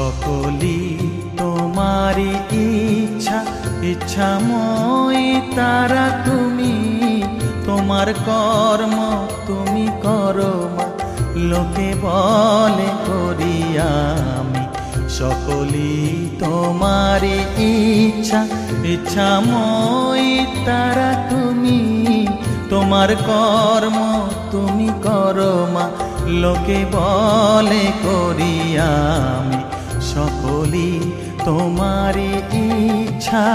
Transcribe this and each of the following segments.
সকলি তোমারি ইচ্ছা, ইচ্ছাময়ী তারা তুমি। তোমার কর্ম তুমি করো মা, লোকে বলে করি আমি। সকলি তোমারি ইচ্ছা, ইচ্ছাময়ী তারা তুমি। তোমার কর্ম তুমি করো মা, লোকে বলে করি আমি। সকলি তোমারি ইচ্ছা।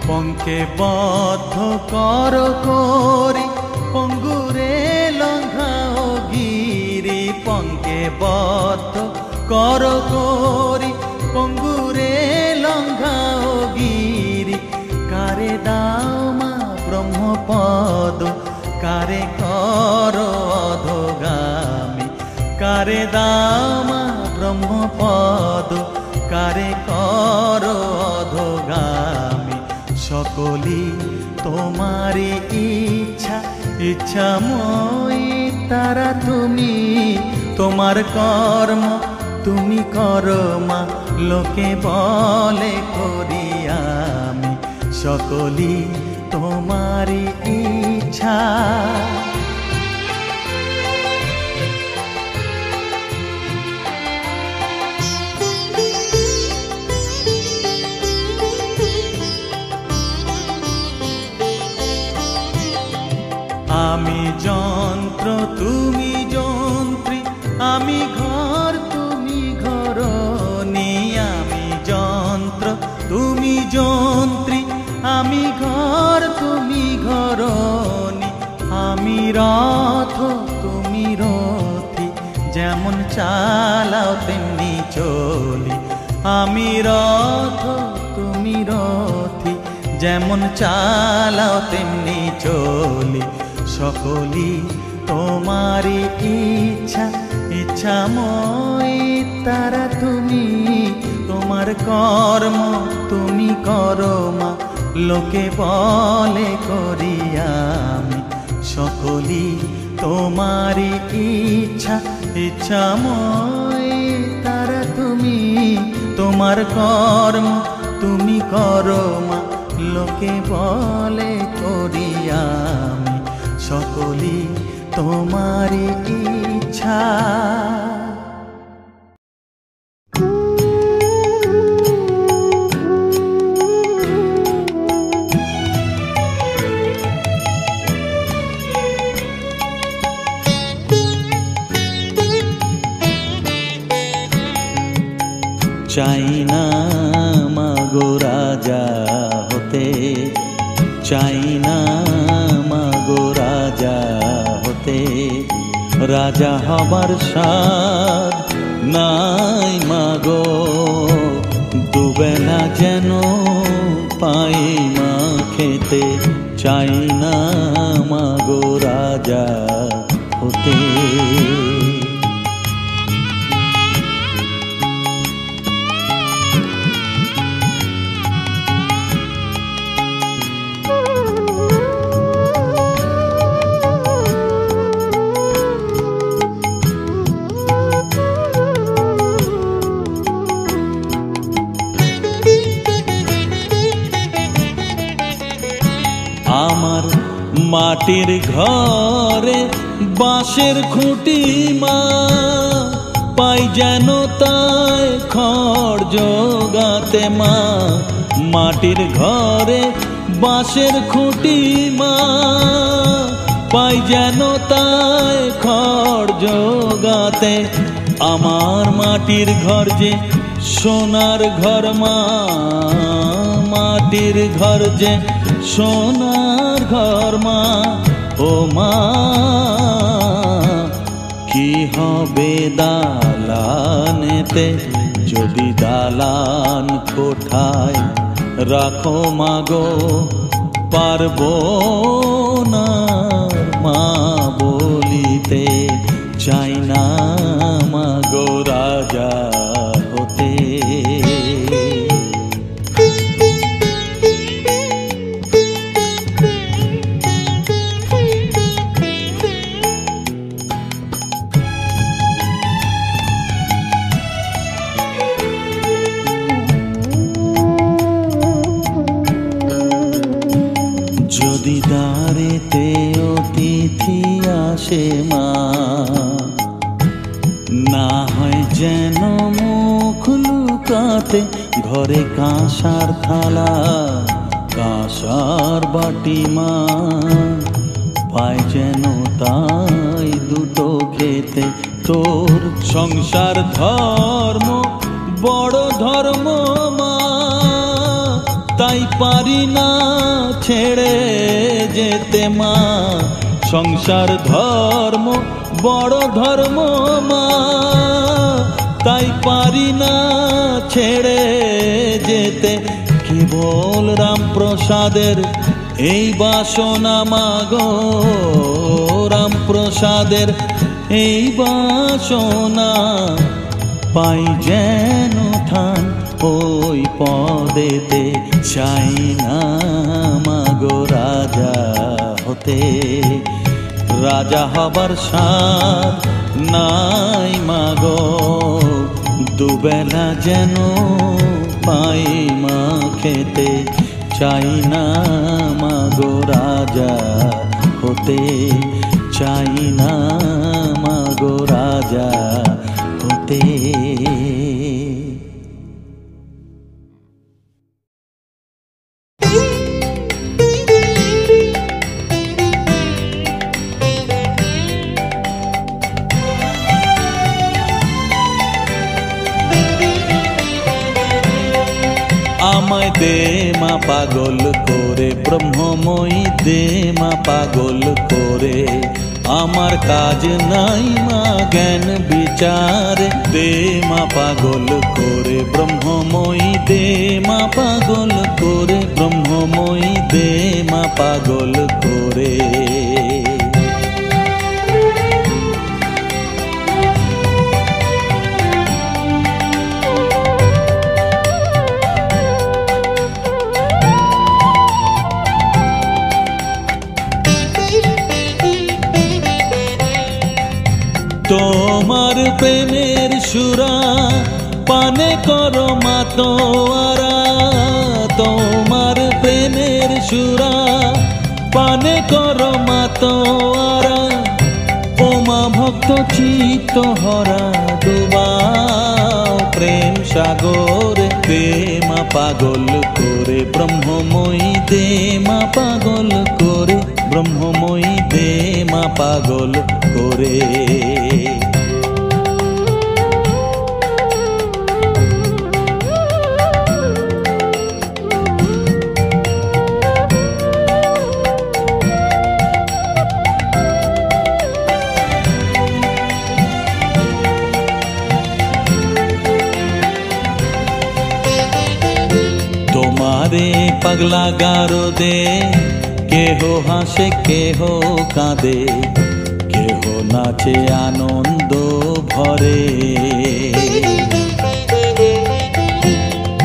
পঙ্কে বদ্ধ কর করি, পঙ্গুরে লঙ্ঘাও গিরি। পঙ্কে বদ্ধ কর করি, পঙ্গুরে লঙ্ঘাও গিরি। কারে দাও মা ব্রহ্মপদ, কারে কর অধোগামী। কারে দাও মা ব্রহ্মপদ, কারে কর অধোগামী। সকলি তোমারি ইচ্ছা, ইচ্ছাময়ী তারা তুমি। তোমার কর্ম তুমি করো মা, লোকে বলে করি আমি। সকলি তোমারি ইচ্ছা। আমি যন্ত্র তুমি যন্ত্রী, আমি ঘর তুমি ঘরণী। আমি যন্ত্র তুমি যন্ত্রী, আমি ঘর তুমি ঘরণী। আমি রথ তুমি রথী, যেমন চালাও তেমনি চলি। আমি রথ তুমি রথী, যেমন চালাও তেমনি চলি। সকলি তোমারি ইচ্ছা, ইচ্ছাময়ী তারা তুমি। তোমার কর্ম তুমি করো মা, লোকে বলে করি আমি। সকলি তোমারি ইচ্ছা, ইচ্ছাময়ী তারা তুমি। তোমার কর্ম তুমি করো মা, লোকে বলে করি আমি। সকলি তোমারি ইচ্ছা। চাই না মাগো রাজা হতে, চাই না মাগো রাজা হতে। রাজা হবার স্বাদ নাই মাগো, দুবেলা যেন পাই মা খেতে। চাই না মাগো রাজা হতে। আমার মাটির ঘরে বাঁশের খুঁটি মা, পাই যেন তাই খড় জোগাতে মা। মাটির ঘরে বাঁশের খুঁটি মা, পাই যেন তাই খড় জোগাতে। আমার মাটির ঘর যে সোনার ঘর মা, মাটির ঘর যে সোনার ঘর মা। ও মা কি হবে দালানেতে, যদি দালান কোঠায় রাখো মাগো। পারবো না মা বলিতে, চাই না মাগো রাজা হতে। হাতে ঘরে কাঁসার থালা কাঁসার বাটি মা পায় যেন তাই দুটো খেতে তোর সংসার ধর্ম বড় ধর্ম মা তাই পারি না ছেড়ে যেতে মা সংসার ধর্ম বড় ধর্ম মা তাই পারি না ছেড়ে যেতে কেবল রামপ্রসাদের এই বাসনা মাগো রামপ্রসাদের এই বাসনা পাই যেন ঠান ওই পদেতে চাই না মাগো রাজা হতে রাজা হবার সাধ নাই মাগো দুবেলা যেন পাই মা খেতে চাই না মাগো রাজা হতে চাই না মাগো রাজা হতে আমায় দে মা পাগল করে ব্রহ্মময়ী দে মা পাগল করে আমার কাজ নাই মা জ্ঞান বিচার দে মা পাগল করে ব্রহ্মময়ী দে মা পাগল করে ব্রহ্মময়ী দে মা পাগল করে তোমার প্রেমের সুরা পানে করো মাতোয়ারা তোমার প্রেমের সুরা পানে করো মাতোয়ারা ও মা ভক্ত চিত্ত হরা ডুবাও প্রেম সাগর দে মা পাগল করে ব্রহ্মময়ী দে মা পাগল করে ব্রহ্মময়ী দে মা পাগল করে তোমারে পাগলা গারো দে কেহ হাসে কেহ কাঁদে কেহ নাচে আনন্দ ভরে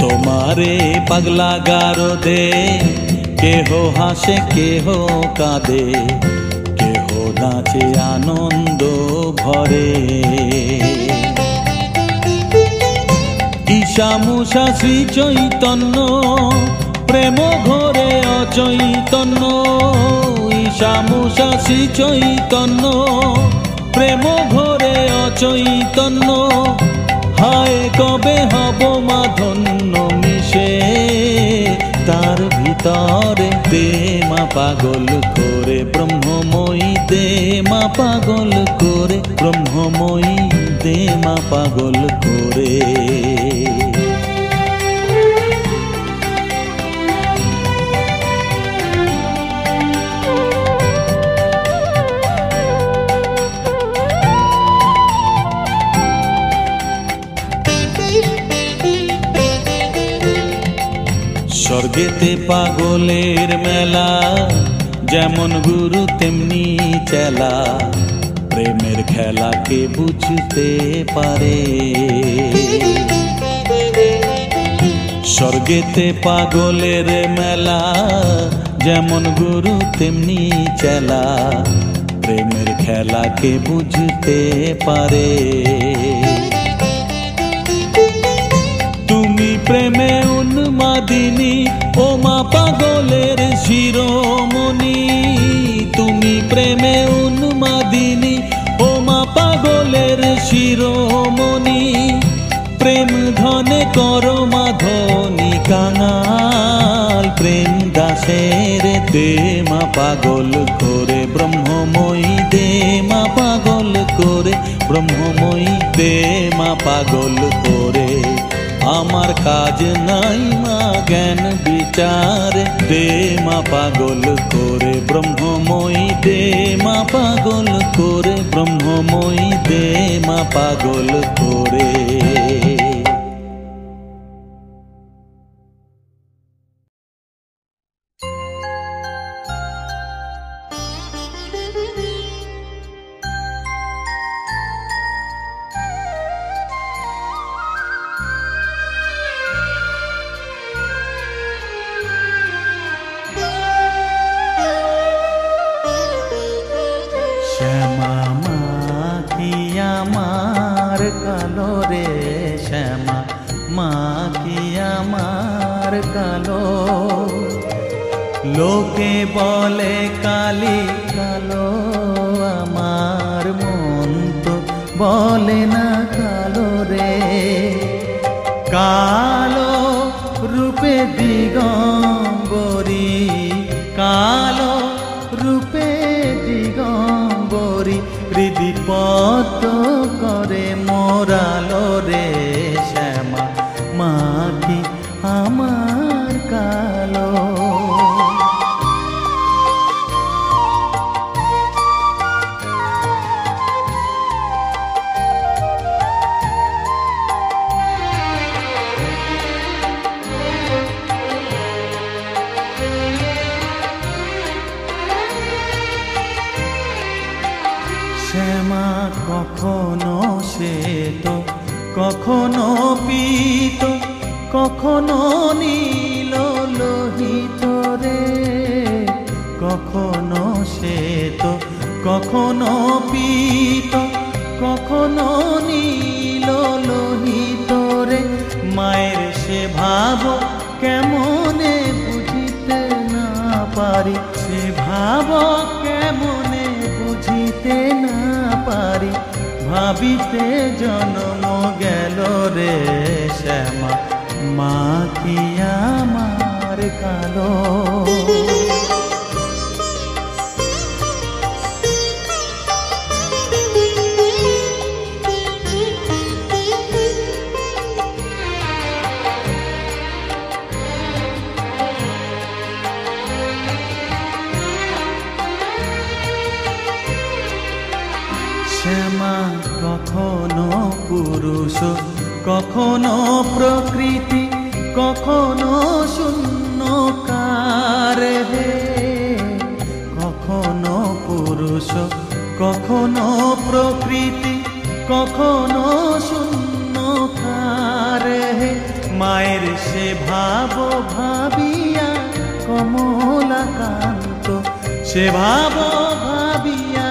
তোমারে পাগলা গারো দে কেহ হাসে কেহ কাঁদে কেহ নাচে আনন্দ ভরে ঈশা মুষা শ্রী চৈতন্য প্রেম ঘরে অচৈতন্য ঈশা মুষা শ্রী চৈতন্য প্রেম ঘরে অচৈতন্য হায় কবে হব মা ধন্য মিশে তার ভিতরে দে মা পাগল করে ব্রহ্মময়ী দে মা পাগল করে ব্রহ্মময়ী দে মা পাগল করে স্বর্গেতে পাগলের মেলা যেমন গুরু তেমনি চেলা প্রেমের খেলাকে বুঝতে পারে স্বর্গেতে পাগলের মেলা যেমন গুরু তেমনি চেলা প্রেমের খেলাকে বুঝতে পারে তুমি প্রেমে উন্মাদিনী ও মা পাগলের শিরোমণি তুমি প্রেমে উন্মাদিনী ও মা পাগলের শিরোমণি প্রেম ধনে করো মাধনি কাঙাল, প্রেম দাসের দেমা পাগল করে ব্রহ্মময়ী, দেমা পাগল করে ব্রহ্মময়ী, দেমা পাগল করে। আমার কাজ নাই মা জ্ঞান বিচারে, দেমা পাগল করে ব্রহ্মময়ী, দেমা পাগল করে ব্রহ্মময়ী, দেমা পাগল করে। শ্যামা মা কি আমার কালো রে, শ্যামা মা কি আমার কালো। লোকে বলে কালি কালো, আমার মন তো বলে না কালো রে। কালো রূপে দিগম্বরী, কালো রূপে দিগম্বরী, হৃদিপদ্ম করে মোরালো রে। শ্যামা মা কি আমার কালো। শ্যামা কখনো শ্বেত, কখনো পীত, কখনো নীল লোহিত রে। কখনো শ্বেত, কখনো পীত, কখনো নীল লোহিত রে। মায়ের সে ভাব কেমনে বুঝিতে না পারি, সে ভাব কেমনে বুঝিতে না পারি, ভাবিতে জন্ম গেল রে। শ্যামা মা কি আমার কালো। শ্যামা কখনো পুরুষ, কখনো প্রকৃতি, কখনো শূন্যকার হে। কখনো পুরুষ, কখনো প্রকৃতি, কখনো শূন্যকার হে। মায়ের সে ভাব ভাবিয়া কমলাকান্ত, সে ভাব ভাবিয়া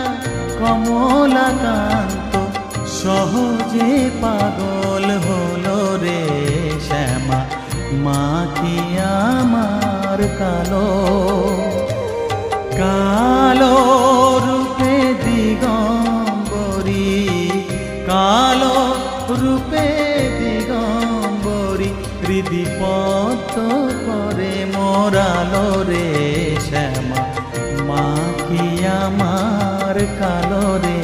কমলাকান্ত, সহজে পাগল হলো রে। শ্যামা মা কি আমার কালো। কালো রূপে দিগম্বরী, কালো রূপে দিগম্বরী, হৃদিপদ্ম করে মোরালো রে। শ্যামা মা কি আমার কালো রে।